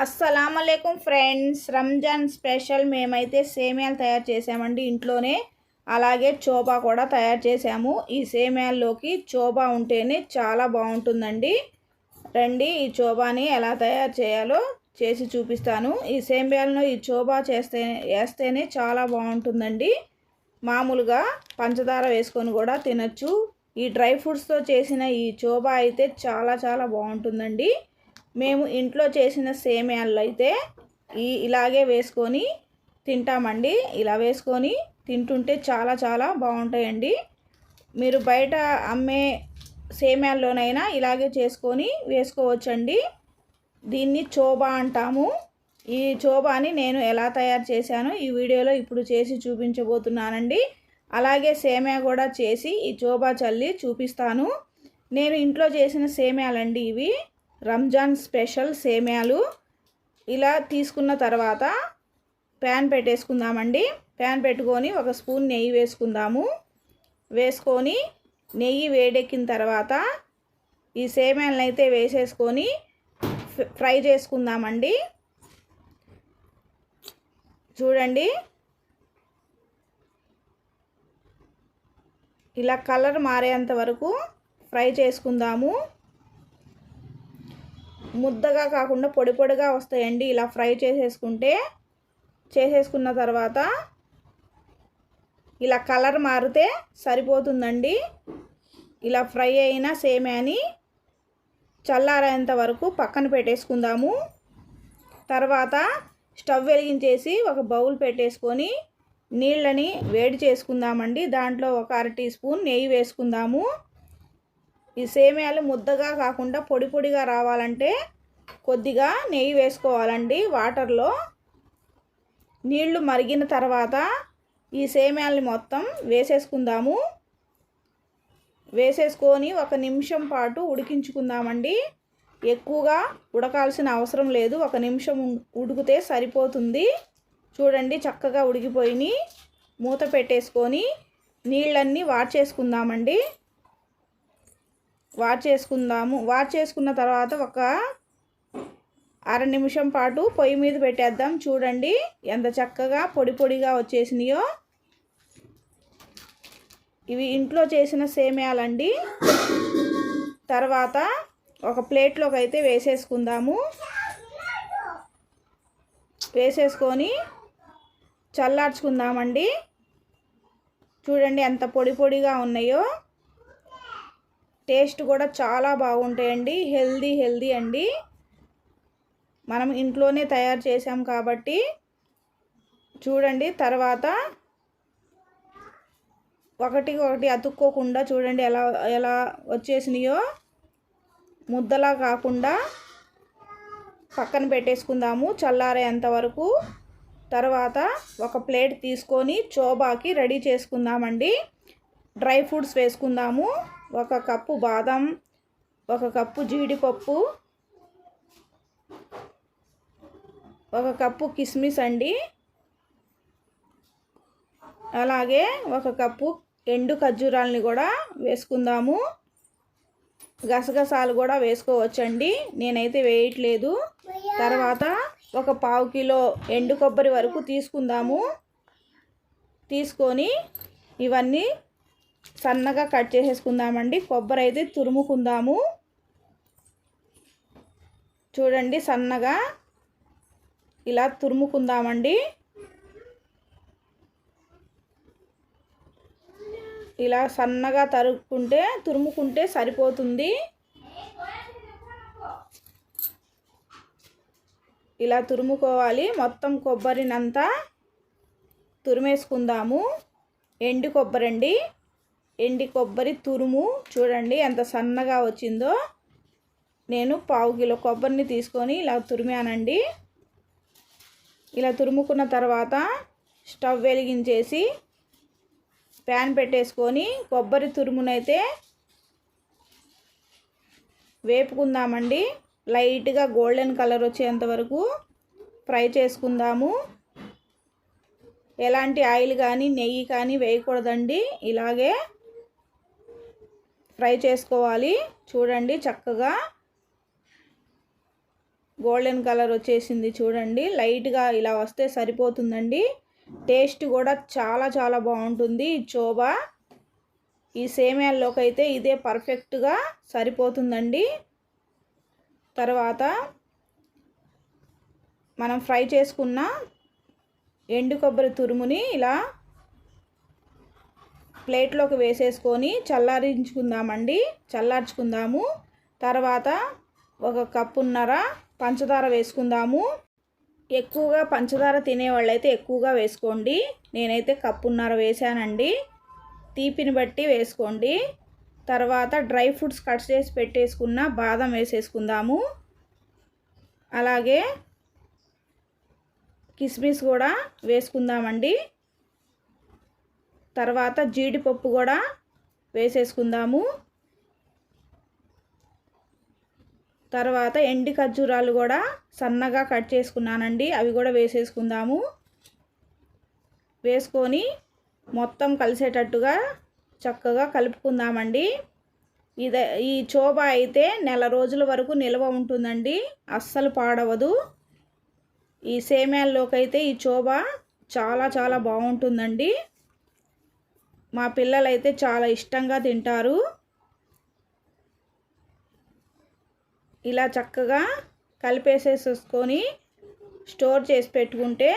అస్సలాముఅలైకుం friends, Ramzan special మేమైతే సేమియాలు తయారు చేసామండి ఇంట్లోనే. అలాగే చోబా కూడా తయారు చేసాము. ఈ సేమియాల్లోకి చోబా ఉంటేనే చాలా బాగుంటుందండి. రండి ఈ చోబాని ఎలా తయారు చేయాలో చేసి చూపిస్తాను. ఈ సేమియాలను ఈ చోబా వేస్తేనే చాలా బాగుంటుందండి. మామూలుగా పంచదార వేసుకొని కూడా తినచ్చు. ఈ డ్రై ఫ్రూట్స్తో చేసిన ఈ చోబా అయితే చాలా చాలా బాగుంటుందండి. మేము ఇంట్లో చేసిన సేమియాలు అయితే ఇలాగే వేసుకొని తింటామండి. ఇలా వేసుకొని తింటుంటే చాలా చాలా బాగుంటాయండి. మీరు బయట అమ్మే సేమియాల్లోనైనా ఇలాగే చేసుకొని వేసుకోవచ్చండి. దీన్ని చోబా అంటాము. ఈ చోబాని నేను ఎలా తయారు చేశానో ఈ వీడియోలో ఇప్పుడు చేసి చూపించబోతున్నానండి. అలాగే సేమియా కూడా చేసి ఈ చోబా చల్లి చూపిస్తాను. నేను ఇంట్లో చేసిన సేమియాలండి ఇవి. రంజాన్ స్పెషల్ సేమియాలు. ఇలా తీసుకున్న తర్వాత ప్యాన్ పెట్టేసుకుందామండి. ప్యాన్ పెట్టుకొని ఒక స్పూన్ నెయ్యి వేసుకుందాము. వేసుకొని నెయ్యి వేడెక్కిన తర్వాత ఈ సేమియాలను అయితే వేసేసుకొని ఫ్రై చేసుకుందామండి. చూడండి, ఇలా కలర్ మారేంత వరకు ఫ్రై చేసుకుందాము. ముద్దగా కాకుండా పొడి పొడిగా వస్తాయండి ఇలా ఫ్రై చేసేసుకున్న తర్వాత ఇలా కలర్ మారితే సరిపోతుందండి. ఇలా ఫ్రై అయిన సేమియాని చల్లారేంత వరకు పక్కన పెట్టేసుకుందాము. తర్వాత స్టవ్ వెలిగించేసి ఒక బౌల్ పెట్టేసుకొని నీళ్ళని వేడి చేసుకుందామండి. దాంట్లో ఒక అర టీ స్పూన్ నెయ్యి వేసుకుందాము. ఈ సేమియాలు ముద్దగా కాకుండా పొడి పొడిగా రావాలంటే కొద్దిగా నెయ్యి వేసుకోవాలండి. వాటర్లో నీళ్లు మరిగిన తర్వాత ఈ సేమియాలని మొత్తం వేసేసుకుందాము. వేసేసుకొని ఒక నిమిషం పాటు ఉడికించుకుందామండి. ఎక్కువగా ఉడకాల్సిన అవసరం లేదు, ఒక నిమిషం ఉడికితే సరిపోతుంది. చూడండి, చక్కగా ఉడికిపోయి మూత పెట్టేసుకొని నీళ్ళన్నీ వార్చేసుకుందామండి. వార్చేసుకున్న తర్వాత ఒక అర నిమిషం పాటు పొయ్యి మీద పెట్టేద్దాం. చూడండి ఎంత చక్కగా పొడి పొడిగా వచ్చేసినాయో. ఇవి ఇంట్లో చేసిన సేమియాలండి. తర్వాత ఒక ప్లేట్లోకి అయితే వేసేసుకుందాము. వేసేసుకొని చల్లార్చుకుందామండి. చూడండి ఎంత పొడి పొడిగా ఉన్నాయో. టేస్ట్ కూడా చాలా బాగుంటాయండి. హెల్దీ అండి. మనం ఇంట్లోనే తయారు చేసాం కాబట్టి. చూడండి, తర్వాత ఒకటి అతుక్కోకుండా చూడండి ఎలా వచ్చేసినాయో. ముద్దలా కాకుండా పక్కన పెట్టేసుకుందాము చల్లారేంత వరకు. తర్వాత ఒక ప్లేట్ తీసుకొని చోబాకి రెడీ చేసుకుందామండి. డ్రై ఫ్రూట్స్ వేసుకుందాము. ఒక కప్పు బాదం, ఒక కప్పు జీడిపప్పు, ఒక కప్పు కిస్మిస్ అండి. అలాగే ఒక కప్పు ఎండు ఖర్జూరాలని కూడా వేసుకుందాము. గసగసాలు కూడా వేసుకోవచ్చండి, నేనైతే వేయట్లేదు. తర్వాత ఒక పావు కిలో ఎండు కొబ్బరి వరకు తీసుకుందాము. తీసుకొని ఇవన్నీ సన్నగా కట్ చేసేసుకుందామండి. కొబ్బరి అయితే తురుముకుందాము. చూడండి, సన్నగా ఇలా తురుముకుందామండి. ఇలా సన్నగా తురుముకుంటే సరిపోతుంది. ఇలా తురుముకోవాలి. మొత్తం కొబ్బరినంతా తురిమేసుకుందాము. ఎండు కొబ్బరి అండి, ఎండు కొబ్బరి తురుము. చూడండి ఎంత సన్నగా వచ్చిందో. నేను పావు కిలో కొబ్బరిని తీసుకొని ఇలా తురిమానండి. ఇలా తురుముకున్న తర్వాత స్టవ్ వెలిగించేసి ప్యాన్ పెట్టేసుకొని కొబ్బరి తురుమునైతే వేపుకుందామండి. లైట్గా గోల్డెన్ కలర్ వచ్చేంత వరకు ఫ్రై చేసుకుందాము. ఎలాంటి ఆయిల్ కానీ నెయ్యి కానీ వేయకూడదండి. ఇలాగే ఫ్రై చేసుకోవాలి. చూడండి చక్కగా గోల్డెన్ కలర్ వచ్చేసింది చూడండి. లైట్గా ఇలా వస్తే సరిపోతుందండి. టేస్ట్ కూడా చాలా చాలా బాగుంటుంది ఈ చోబా. ఈ సేమియాల్లోకి అయితే ఇదే పర్ఫెక్ట్గా సరిపోతుందండి. తర్వాత మనం ఫ్రై చేసుకున్న ఎండు కొబ్బరి తురుముని ఇలా ప్లేట్లోకి వేసేసుకొని చల్లార్చుకుందాము. తర్వాత 1 కప్పున్నర పంచదార వేసుకుందాము. ఎక్కువగా పంచదార తినేవాళ్ళైతే ఎక్కువగా వేసుకోండి. నేనైతే కప్పున్నర వేసానండి. తీపిని బట్టి వేసుకోండి. తర్వాత డ్రై ఫ్రూట్స్ కట్ చేసి పెట్టేసుకున్న బాదం వేసేసుకుందాము. అలాగే కిస్మిస్ కూడా వేసుకుందామండి. తర్వాత జీడిపప్పు కూడా వేసేసుకుందాము. తర్వాత ఎండి ఖర్జూరాలు కూడా సన్నగా కట్ చేసుకున్నానండి, అవి కూడా వేసేసుకుందాము. వేసుకొని మొత్తం కలిసేటట్టుగా చక్కగా కలుపుకుందామండి. ఈ చోబా అయితే నెల రోజుల వరకు నిల్వ ఉంటుందండి, అస్సలు పాడవదు. ఈ సేమ్యాల్లోకి అయితే ఈ చోబా చాలా చాలా బాగుంటుందండి. మా పిల్లలైతే చాలా ఇష్టంగా తింటారు. ఇలా చక్కగా కలిపేసేసుకొని స్టోర్ చేసి పెట్టుకుంటే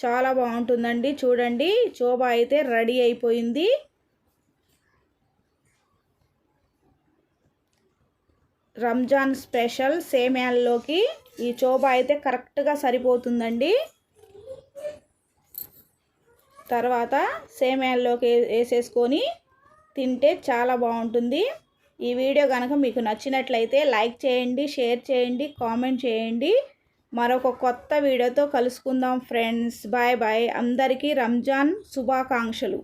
చాలా బాగుంటుందండి. చూడండి, చోబా అయితే రెడీ అయిపోయింది. రంజాన్ స్పెషల్ సేమ్యాల్లోకి ఈ చోబా అయితే కరెక్ట్గా సరిపోతుందండి. తర్వాత సేమ్యాల్లోకి వేసేసుకొని తింటే చాలా బాగుంటుంది. ఈ వీడియో కనుక మీకు నచ్చినట్లయితే లైక్ చేయండి, షేర్ చేయండి, కామెంట్ చేయండి. మరొక కొత్త వీడియోతో కలుసుకుందాం ఫ్రెండ్స్. Bye bye. అందరికీ రంజాన్ శుభాకాంక్షలు.